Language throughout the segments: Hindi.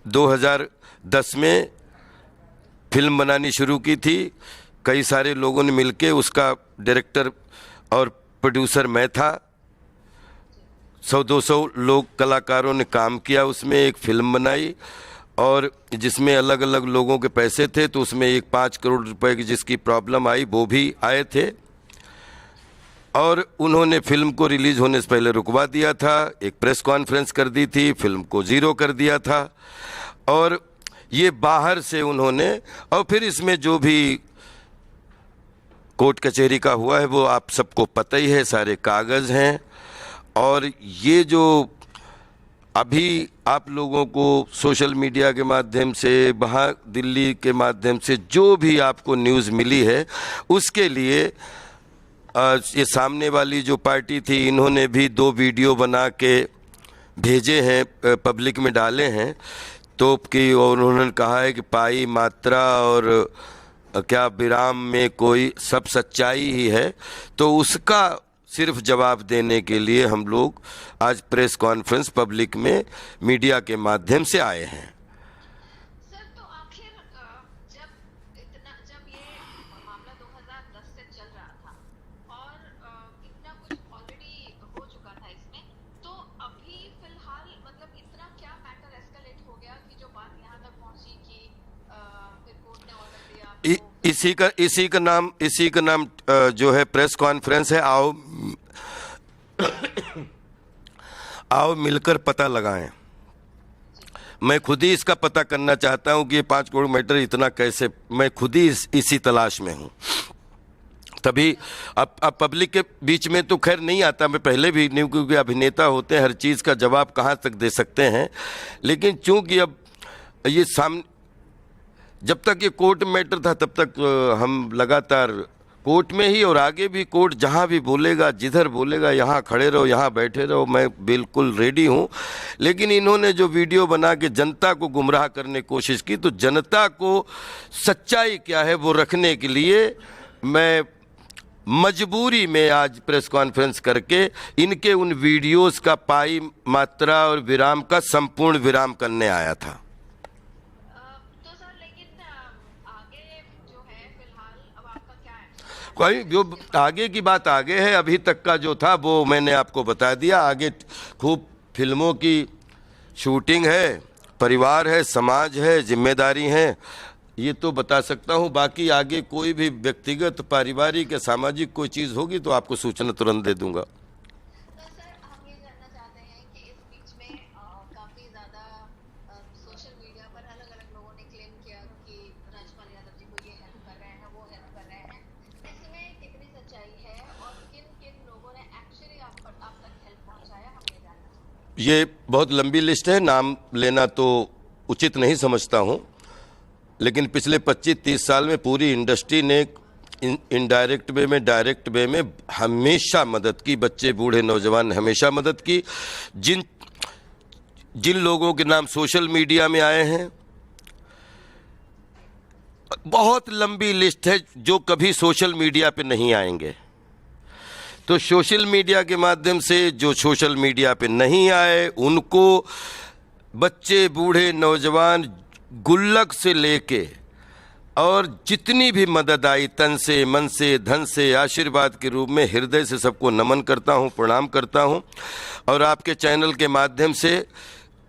2010 में फिल्म बनानी शुरू की थी। कई सारे लोगों ने मिलके, उसका डायरेक्टर और प्रोड्यूसर मैं था। 100-200 लोग कलाकारों ने काम किया, उसमें एक फिल्म बनाई और जिसमें अलग अलग लोगों के पैसे थे। तो उसमें एक 5 करोड़ रुपए की जिसकी प्रॉब्लम आई वो भी आए थे और उन्होंने फिल्म को रिलीज होने से पहले रुकवा दिया था। एक प्रेस कॉन्फ्रेंस कर दी थी, फिल्म को ज़ीरो कर दिया था और ये बाहर से उन्होंने, और फिर इसमें जो भी कोर्ट कचहरी का हुआ है वो आप सबको पता ही है, सारे कागज़ हैं। और ये जो अभी आप लोगों को सोशल मीडिया के माध्यम से, वहाँ दिल्ली के माध्यम से जो भी आपको न्यूज़ मिली है, उसके लिए ये सामने वाली जो पार्टी थी इन्होंने भी 2 वीडियो बना के भेजे हैं, पब्लिक में डाले हैं तोप की, और उन्होंने कहा है कि पाई मात्रा और क्या विराम में कोई सब सच्चाई ही है। तो उसका सिर्फ जवाब देने के लिए हम लोग आज प्रेस कॉन्फ्रेंस पब्लिक में मीडिया के माध्यम से आए हैं। सर, तो आखिर जब ये मामला 2010 से चल रहा था और इतना कुछ ऑलरेडी हो चुका था इसमें, तो अभी फिलहाल मतलब इतना क्या मैटर एस्केलेट हो गया कि जो बात यहाँ तक पहुंची कि फिर कोर्ट ने ऑर्डर दिया? इसी का नाम जो है प्रेस कॉन्फ्रेंस है। आओ मिलकर पता लगाएं। मैं खुद ही इसका पता करना चाहता हूं कि ये 5 करोड़ मैटर इतना कैसे, मैं खुद ही इसी तलाश में हूं। तभी अब पब्लिक के बीच में तो खैर नहीं आता, मैं पहले भी नहीं, क्योंकि अभिनेता होते हैं, हर चीज़ का जवाब कहाँ तक दे सकते हैं। लेकिन चूंकि अब ये जब तक ये कोर्ट मैटर था तब तक हम लगातार कोर्ट में ही, और आगे भी कोर्ट जहाँ भी बोलेगा, जिधर बोलेगा, यहाँ खड़े रहो, यहाँ बैठे रहो, मैं बिल्कुल रेडी हूँ। लेकिन इन्होंने जो वीडियो बना के जनता को गुमराह करने की कोशिश की, तो जनता को सच्चाई क्या है वो रखने के लिए मैं मजबूरी में आज प्रेस कॉन्फ्रेंस करके इनके उन वीडियोस का पाई मात्रा और विराम का संपूर्ण विराम करने आया था। कोई जो आगे की बात आगे है, अभी तक का जो था वो मैंने आपको बता दिया। आगे खूब फिल्मों की शूटिंग है, परिवार है, समाज है, जिम्मेदारी है, ये तो बता सकता हूँ। बाकी आगे कोई भी व्यक्तिगत, पारिवारिक या सामाजिक कोई चीज़ होगी तो आपको सूचना तुरंत दे दूंगा। ये बहुत लंबी लिस्ट है, नाम लेना तो उचित नहीं समझता हूँ, लेकिन पिछले 25-30 साल में पूरी इंडस्ट्री ने इनडायरेक्ट वे में, डायरेक्ट वे में हमेशा मदद की। बच्चे, बूढ़े, नौजवान हमेशा मदद की। जिन लोगों के नाम सोशल मीडिया में आए हैं, बहुत लंबी लिस्ट है जो कभी सोशल मीडिया पे नहीं आएंगे। तो सोशल मीडिया के माध्यम से जो सोशल मीडिया पे नहीं आए उनको बच्चे, बूढ़े, नौजवान, गुल्लक से लेके और जितनी भी मदद आई, तन से, मन से, धन से, आशीर्वाद के रूप में, हृदय से सबको नमन करता हूँ, प्रणाम करता हूँ। और आपके चैनल के माध्यम से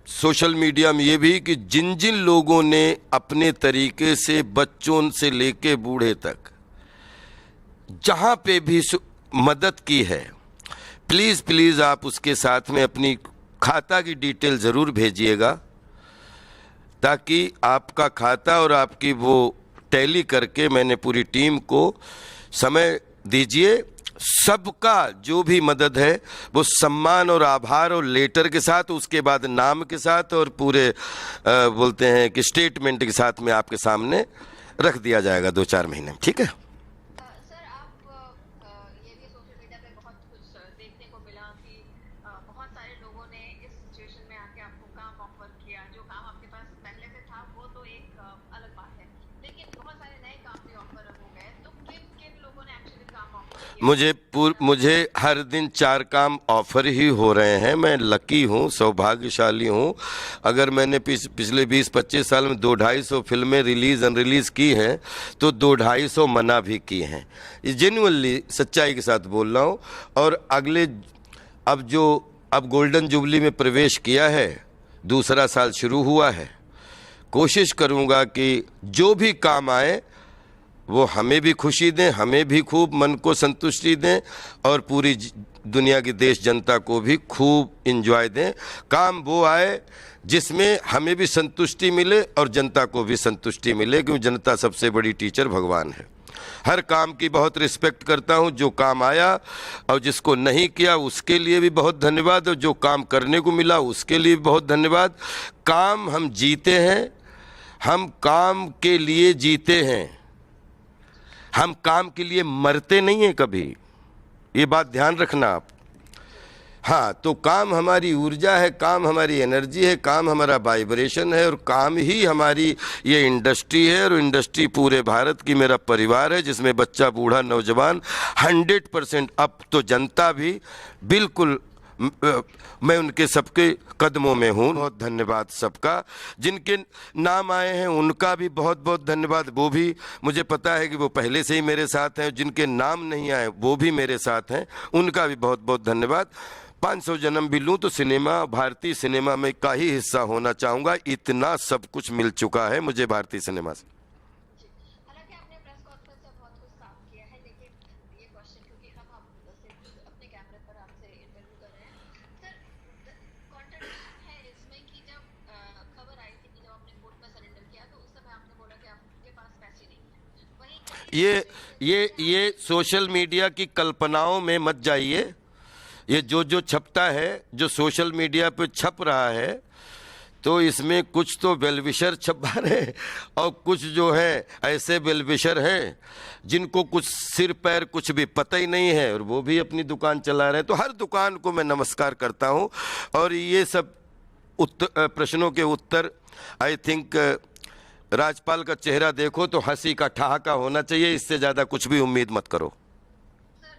सोशल मीडिया में ये भी कि जिन जिन लोगों ने अपने तरीके से बच्चों से लेके बूढ़े तक जहाँ पे भी मदद की है, प्लीज़ प्लीज़ आप उसके साथ में अपनी खाता की डिटेल ज़रूर भेजिएगा, ताकि आपका खाता और आपकी वो टैली करके मैंने पूरी टीम को समय दीजिए। सबका जो भी मदद है वो सम्मान और आभार और लेटर के साथ, उसके बाद नाम के साथ और पूरे बोलते हैं कि स्टेटमेंट के साथ में आपके सामने रख दिया जाएगा 2-4 महीने में। ठीक है? मुझे हर दिन 4 काम ऑफर ही हो रहे हैं। मैं लकी हूँ, सौभाग्यशाली हूँ। अगर मैंने पिछले 20-25 साल में 200-250 फिल्में रिलीज़ अनरिलीज़ की हैं तो 200-250 मना भी की हैं। ये जेन्युइनली सच्चाई के साथ बोल रहा हूँ। और अब गोल्डन जुबली में प्रवेश किया है, दूसरा साल शुरू हुआ है। कोशिश करूँगा कि जो भी काम आए वो हमें भी खुशी दें, हमें भी खूब मन को संतुष्टि दें और पूरी दुनिया की देश जनता को भी खूब एंजॉय दें। काम वो आए जिसमें हमें भी संतुष्टि मिले और जनता को भी संतुष्टि मिले, क्योंकि जनता सबसे बड़ी टीचर भगवान है। हर काम की बहुत रिस्पेक्ट करता हूं। जो काम आया और जिसको नहीं किया उसके लिए भी बहुत धन्यवाद, और जो काम करने को मिला उसके लिए भी बहुत धन्यवाद। काम हम जीते हैं, हम काम के लिए जीते हैं, हम काम के लिए मरते नहीं हैं कभी। ये बात ध्यान रखना आप। हाँ, तो काम हमारी ऊर्जा है, काम हमारी एनर्जी है, काम हमारा वाइब्रेशन है, और काम ही हमारी ये इंडस्ट्री है। और इंडस्ट्री पूरे भारत की मेरा परिवार है, जिसमें बच्चा बूढ़ा नौजवान 100%, अब तो जनता भी बिल्कुल मैं उनके सबके कदमों में हूँ। बहुत धन्यवाद सबका। जिनके नाम आए हैं उनका भी बहुत बहुत धन्यवाद। वो भी मुझे पता है कि वो पहले से ही मेरे साथ हैं। जिनके नाम नहीं आए वो भी मेरे साथ हैं, उनका भी बहुत बहुत धन्यवाद। 500 जन्म भी लूँ तो सिनेमा, भारतीय सिनेमा में का ही हिस्सा होना चाहूँगा। इतना सब कुछ मिल चुका है मुझे भारतीय सिनेमा से। हालांकि आपने प्रेस कॉन्फ्रेंस में बहुत कुछ साफ किया है, लेकिन ये क्वेश्चन क्योंकि हम सिर्फ अपने कैमरे पर आपसे इंटरव्यू कर रहे हैं सर, कॉन्ट्रडिक्शन है इसमें कि जब खबर आई थी कि जब आपने कोर्ट में सरेंडर किया तो उस समय आपने बोला कि आपके पास पैसे नहीं है। वहीं ये सोशल मीडिया की कल्पनाओं में मत जाइए। ये जो छपता है, जो सोशल मीडिया पे छप रहा है, तो इसमें कुछ तो वेलविशर छपा रहे और कुछ जो है ऐसे वेलविशर हैं जिनको कुछ सिर पैर कुछ भी पता ही नहीं है, और वो भी अपनी दुकान चला रहे हैं। तो हर दुकान को मैं नमस्कार करता हूं। और ये सब प्रश्नों के उत्तर आई थिंक राज्यपाल का चेहरा देखो तो हंसी का ठहाका होना चाहिए। इससे ज़्यादा कुछ भी उम्मीद मत करो। सर,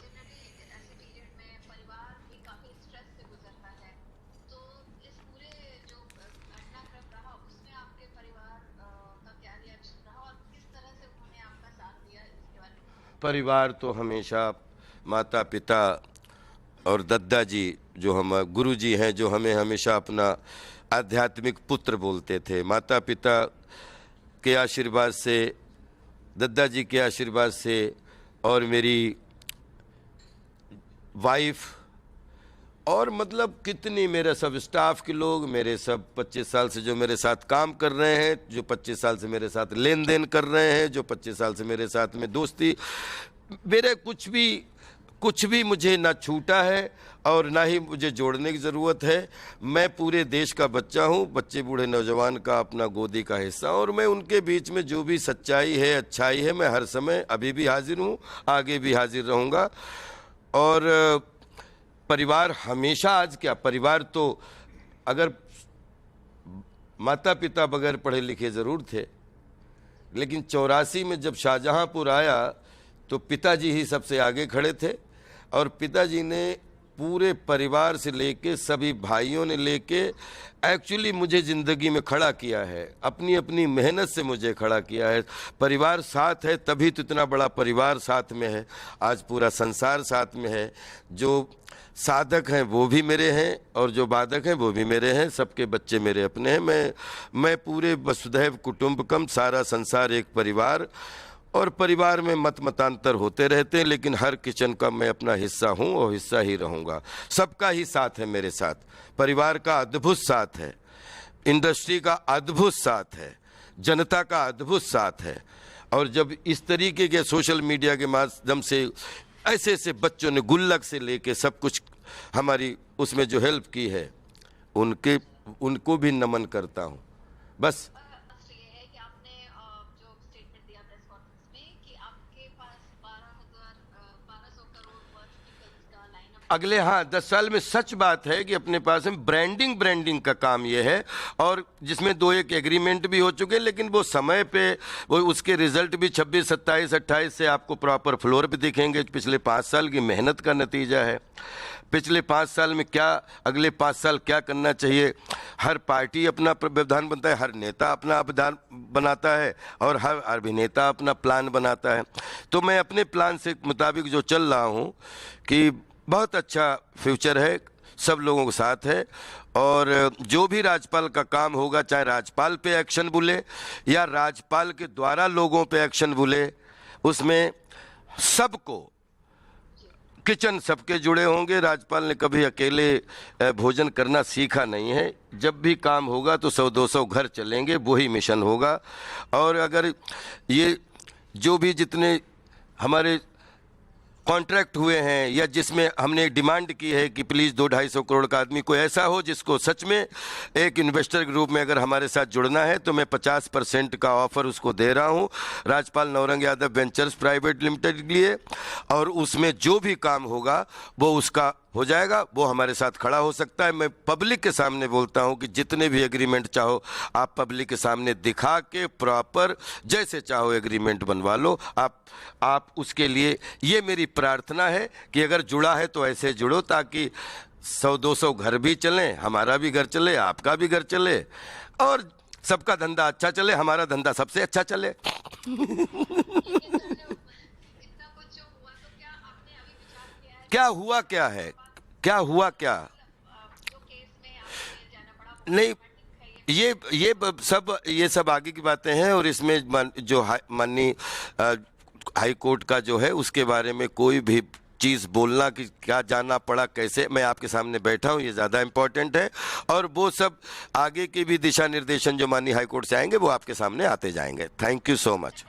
जनरली ऐसे पीरियड में परिवार भी काफी स्ट्रेस से गुजरता है, तो इस पूरे जो घटनाक्रम रहा उसमें आपके परिवार का क्या रिएक्शन रहा और किस तरह से उन्होंने आपका साथ दिया, इसके बारे में? परिवार तो हमेशा माता पिता और दादाजी जो हम गुरुजी हैं, जो हमें हमेशा अपना आध्यात्मिक पुत्र बोलते थे। माता पिता के आशीर्वाद से, दादाजी के आशीर्वाद से, और मेरी वाइफ, और मतलब कितनी मेरे सब स्टाफ के लोग, मेरे सब 25 साल से जो मेरे साथ काम कर रहे हैं, जो 25 साल से मेरे साथ लेन देन कर रहे हैं, जो 25 साल से मेरे साथ में दोस्ती, मेरे कुछ भी मुझे ना छूटा है और ना ही मुझे जोड़ने की ज़रूरत है। मैं पूरे देश का बच्चा हूँ, बच्चे बूढ़े नौजवान का अपना गोदी का हिस्सा, और मैं उनके बीच में जो भी सच्चाई है, अच्छाई है, मैं हर समय अभी भी हाजिर हूँ, आगे भी हाजिर रहूँगा। और परिवार हमेशा, आज क्या परिवार, तो अगर माता पिता बगैर पढ़े लिखे ज़रूर थे, लेकिन 84 में जब शाहजहांपुर आया तो पिताजी ही सबसे आगे खड़े थे, और पिताजी ने पूरे परिवार से लेके सभी भाइयों ने लेके एक्चुअली मुझे ज़िंदगी में खड़ा किया है। अपनी अपनी मेहनत से मुझे खड़ा किया है। परिवार साथ है तभी तो इतना बड़ा परिवार साथ में है। आज पूरा संसार साथ में है। जो साधक हैं वो भी मेरे हैं और जो बाधक हैं वो भी मेरे हैं। सबके बच्चे मेरे अपने हैं। मैं पूरे वसुधैव कुटुंबकम, सारा संसार एक परिवार, और परिवार में मतांतर होते रहते हैं, लेकिन हर किचन का मैं अपना हिस्सा हूं और हिस्सा ही रहूंगा। सबका ही साथ है मेरे साथ। परिवार का अद्भुत साथ है, इंडस्ट्री का अद्भुत साथ है, जनता का अद्भुत साथ है। और जब इस तरीके के सोशल मीडिया के माध्यम से ऐसे ऐसे बच्चों ने गुल्लक से लेके सब कुछ हमारी उसमें जो हेल्प की है, उनको भी नमन करता हूं। बस ये है कि आपने जो स्टेटमेंट दिया प्रेस कॉन्फ्रेंस में कि आपके पास 1200 करोड़ वर्थ पिकल्स का लाइनअप अगले 10 साल में सच बात है कि अपने पास में ब्रांडिंग का काम ये है, और जिसमें 2-1 एग्रीमेंट भी हो चुके हैं, लेकिन वो समय पे वो उसके रिजल्ट भी 26, 27, 28 से आपको प्रॉपर फ्लोर पे दिखेंगे। पिछले 5 साल की मेहनत का नतीजा है। पिछले 5 साल में क्या, अगले 5 साल क्या करना चाहिए, हर पार्टी अपना विधान बनता है, हर नेता अपना विधान बनाता है, और हर अभिनेता अपना प्लान बनाता है। तो मैं अपने प्लान से मुताबिक जो चल रहा हूँ कि बहुत अच्छा फ्यूचर है, सब लोगों के साथ है, और जो भी राज्यपाल का काम होगा, चाहे राज्यपाल पे एक्शन बोले या राज्यपाल के द्वारा लोगों पे एक्शन बोले, उसमें सबको किचन सबके जुड़े होंगे। राज्यपाल ने कभी अकेले भोजन करना सीखा नहीं है। जब भी काम होगा तो 100-200 घर चलेंगे, वही मिशन होगा। और अगर ये जो भी जितने हमारे कॉन्ट्रैक्ट हुए हैं या जिसमें हमने डिमांड की है कि प्लीज़ 200-250 करोड़ का आदमी कोई ऐसा हो जिसको सच में एक इन्वेस्टर ग्रुप में अगर हमारे साथ जुड़ना है, तो मैं 50% का ऑफर उसको दे रहा हूं राज्यपाल Navrang Yadav ventures private limited के लिए। और उसमें जो भी काम होगा वो उसका हो जाएगा, वो हमारे साथ खड़ा हो सकता है। मैं पब्लिक के सामने बोलता हूं कि जितने भी एग्रीमेंट चाहो आप पब्लिक के सामने दिखा के प्रॉपर जैसे चाहो एग्रीमेंट बनवा लो। आप उसके लिए, ये मेरी प्रार्थना है कि अगर जुड़ा है तो ऐसे जुड़ो ताकि 100-200 घर भी चलें, हमारा भी घर चले, आपका भी घर चले, और सबका धंधा अच्छा चले, हमारा धंधा सबसे अच्छा चले। क्या हुआ क्या है, क्या हुआ क्या नहीं, ये सब आगे की बातें हैं। और इसमें जो माननीय हाई कोर्ट का जो है उसके बारे में कोई भी चीज़ बोलना कि क्या जाना पड़ा कैसे, मैं आपके सामने बैठा हूँ, ये ज़्यादा इम्पोर्टेंट है। और वो सब आगे के भी दिशा निर्देशन जो माननीय हाई कोर्ट से आएंगे वो आपके सामने आते जाएंगे। Thank you so much.